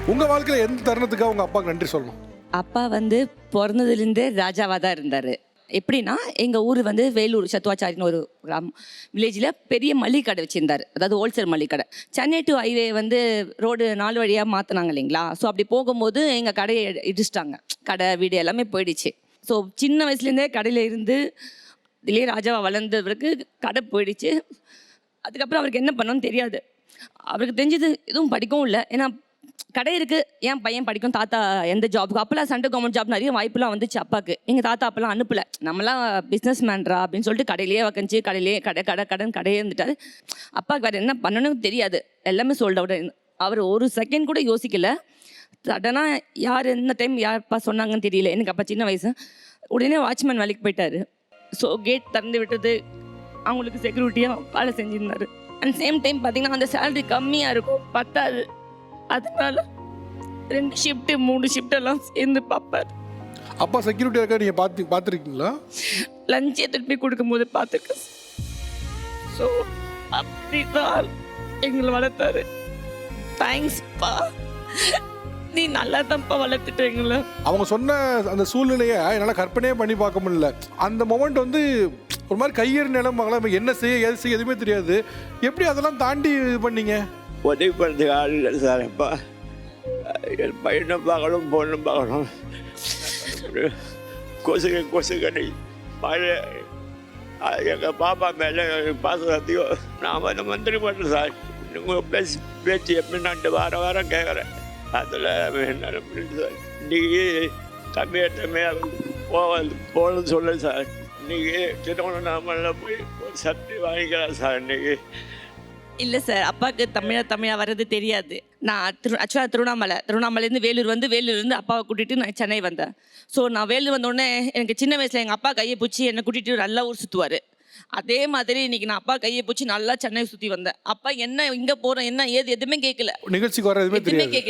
உங்க வாழ்க்கையில எந்த தருணத்துக்காக உங்க அப்பாவுக்கு நன்றி சொல்லணும்? அப்பா வந்து பிறந்ததுலேருந்தே ராஜாவாக தான் இருந்தார். எப்படின்னா எங்கள் ஊர் வந்து வேலூர் சத்துவாச்சாரின்னு ஒரு கிராமம் வில்லேஜில் பெரிய மளிகை கடை வச்சுருந்தார். அதாவது ஹோல்சேல் மளிகை கடை. சென்னை டு ஹைவே வந்து ரோடு 4 வழியாக மாற்றினாங்க இல்லைங்களா. ஸோ அப்படி போகும்போது எங்கள் கடையை இடிச்சிட்டாங்க. கடை வீடு எல்லாமே போயிடுச்சு. ஸோ சின்ன வயசுலேருந்தே கடையில் இருந்து இதுலேயே ராஜாவாக வளர்ந்தவருக்கு கடை போயிடுச்சு. அதுக்கப்புறம் அவருக்கு என்ன பண்ணணும்னு தெரியாது. அவருக்கு தெரிஞ்சது எதுவும் படிக்கவும் இல்லை. ஏன்னா கடை இருக்குது, ஏன் பையன் படிக்கும், தாத்தா எந்த ஜாபுக்கு அப்போல்லாம் சென்ட்ரல் கவர்மெண்ட் ஜாப் நிறைய வாய்ப்புலாம் வந்துச்சு அப்பாவுக்கு. எங்கள் தாத்தா அப்போல்லாம் அனுப்பலை. நம்மளாம் பிஸ்னஸ் மேன்ரா அப்படின்னு சொல்லிட்டு கடையிலேயே வக்கஞ்சி கடையிலேயே கடையே இருந்துட்டாரு. அப்பாவுக்கு வேறு என்ன பண்ணணும்னு தெரியாது. எல்லாமே சோல்ட் அவுட். அவர் ஒரு செகண்ட் கூட யோசிக்கல. சடனாக யார் என்ன டைம் யார்ப்பா சொன்னாங்கன்னு தெரியல. எனக்கு அப்போ சின்ன வயசு. உடனே வாட்ச்மேன் வேலைக்கு போயிட்டார். ஸோ கேட் திறந்து விட்டது, அவங்களுக்கு செக்யூரிட்டியாக வேலை செஞ்சுருந்தார். அண்ட் சேம் டைம் பார்த்தீங்கன்னா அந்த சேலரி கம்மியாக இருக்கும், பத்தாது. அதனால 2 ஷிஃப்ட்டு 3 ஷிஃப்ட் எல்லாம் சேர்ந்து பார்ப்பார். அப்பா செக்யூரிட்டியாக இருக்கா நீங்கள் பார்த்துருக்கீங்களா? லஞ்ச் எடுத்துட்டு போய் கொடுக்கும்போது பார்த்துருக்கேன். ஸோ அப்படி தான் எங்களை வளர்த்தாரு. தேங்க்ஸ்ப்பா, நீ நல்லா தான்ப்பா வளர்த்துட்டு எங்களை. அவங்க சொன்ன அந்த சூழ்நிலையை என்னால் கற்பனையே பண்ணி பார்க்க முடியல. அந்த மொமெண்ட் வந்து ஒரு மாதிரி கையேறு நிலமாகலாம், என்ன செய்ய எது செய்ய எதுவுமே தெரியாது. எப்படி அதெல்லாம் தாண்டி இது பண்ணீங்க? உதவி பண்ணுறதுக்கு ஆள் இல்லை சார். அப்பா என் பையனும் பார்க்கணும், பொண்ணும் பார்க்கணும். கொசுக்கடி மழை எங்கள் பாப்பா மேலே பாசம் அதிகம். நான் வந்து மந்திரி பண்ணுறேன் சார். உங்கள் பேச்சு எப்படி நான் வாரம் கேட்குறேன். அதில் என்ன அப்படின்னு சார். இன்றைக்கி தம்பியாக போகணும்னு சொல்லுங்கள் சார். இன்றைக்கி திருவண்ணாமலை போய் ஒரு சட்டை வாங்கிக்கிறேன் சார். இன்றைக்கி இல்லை சார், அப்பாவுக்கு தமிழா வர்றது தெரியாது. நான் ஆக்சுவலாக திருவண்ணாமலேருந்து வேலூர்லேருந்து அப்பாவை கூட்டிகிட்டு நான் சென்னை வந்தேன். ஸோ நான் வேலூர் வந்தோடனே எனக்கு சின்ன வயசில் எங்கள் அப்பா கையை பிடிச்சி என்னை கூட்டிகிட்டு நல்லா ஊர் சுற்றுவார். அதே மாதிரி இன்றைக்கி நான் அப்பா கையை பிடிச்சி நல்லா சென்னை சுற்றி வந்தேன். அப்பா என்ன இங்கே போகிறோம் என்ன ஏது எதுவுமே கேட்கல. நிகழ்ச்சிக்கு வர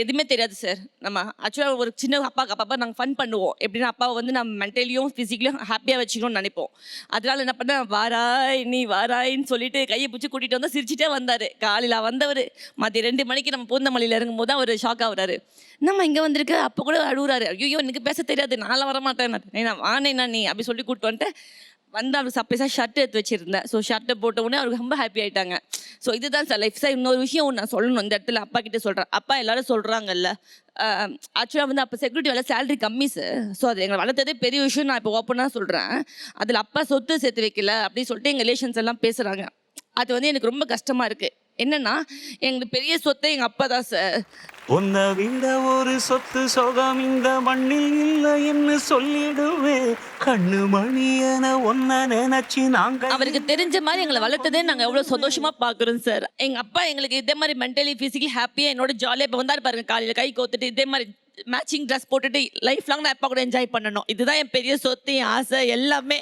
எதுவுமே தெரியாது சார். நம்ம ஆக்சுவலாக ஒரு சின்ன அப்பா நாங்கள் ஃபன் பண்ணுவோம். எப்படின்னா அப்பாவை வந்து நம்ம மென்டலியும் ஃபிசிக்கலியும் ஹாப்பியாக வச்சுக்கணும்னு நினைப்போம். அதனால என்ன பண்ணேன், நீ வாராயின்னு சொல்லிட்டு கையை பிடிச்சி கூட்டிகிட்டு வந்தால் சிரிச்சிட்டே வந்தார். காலையில் வந்தவர் மதியம் 2 மணிக்கு நம்ம பூந்தமல்லியில் இறங்கும்போது தான் அவர் ஷாக் ஆகுறாரு. நம்ம இங்கே வந்திருக்கு. அப்போ கூட அழுகுறாரு, ஐயோ எனக்கு பேச தெரியாது, நான் வரமாட்டேன், நான் வானேண்ணா நீ அப்படி சொல்லி கூப்பிட்டு வந்துட்டு வந்து அவர் சர்ப்ரைஸாக ஷர்ட் எடுத்து வச்சுருந்தேன். ஸோ ஷர்ட்டை போட்ட உடனே அவருக்கு ரொம்ப ஹாப்பி ஆகிட்டாங்க. ஸோ இதுதான் சார் லைஃப் சார். இன்னொரு விஷயம் நான் சொல்லணும் இந்த இடத்துல, அப்பா கிட்டே சொல்கிறேன். அப்பா எல்லோரும் சொல்கிறாங்கல்ல, ஆக்சுவலாக வந்து அப்போ செக்யூரிட்டி வேலை சேலரி கம்மி சார். ஸோ அது எங்களை வளர்த்ததே பெரிய விஷயம். நான் இப்போ ஓப்பனாக சொல்கிறேன். அதில் அப்பா சொத்து சேர்த்து வைக்கல அப்படின்னு சொல்லிட்டு எங்கள் ரிலேஷன்ஸ் எல்லாம் பேசுகிறாங்க. அது வந்து எனக்கு ரொம்ப கஷ்டமாக இருக்குது. என்னென்னா எங்களுக்கு பெரிய சொத்தை எங்கள் அப்பா தான் சார். உன்னை விட ஒரு சொத்து சொகம் இந்த மண்ணில் இல்லை என்று சொல்லிடுவே கண்ணு மணியன ஒன்ன நினைச்சு நாங்கள். அவருக்கு தெரிஞ்ச மாதிரி எங்களை வளர்த்ததே நாங்கள் எவ்வளோ சந்தோஷமாக பார்க்குறோம் சார். எங்கள் அப்பா எங்களுக்கு இதே மாதிரி மென்டலி ஃபிசிக்கலி ஹாப்பியாக என்னோட ஜாலியாக இப்போ வந்தார் பாருங்க. காலையில் கை கோத்துட்டு இதே மாதிரி மேட்சிங் ட்ரெஸ் போட்டுட்டு லைஃப் லாங் நான் அப்பா கூட என்ஜாய் பண்ணணும். இதுதான் என் பெரிய சொத்து, என் ஆசை எல்லாமே.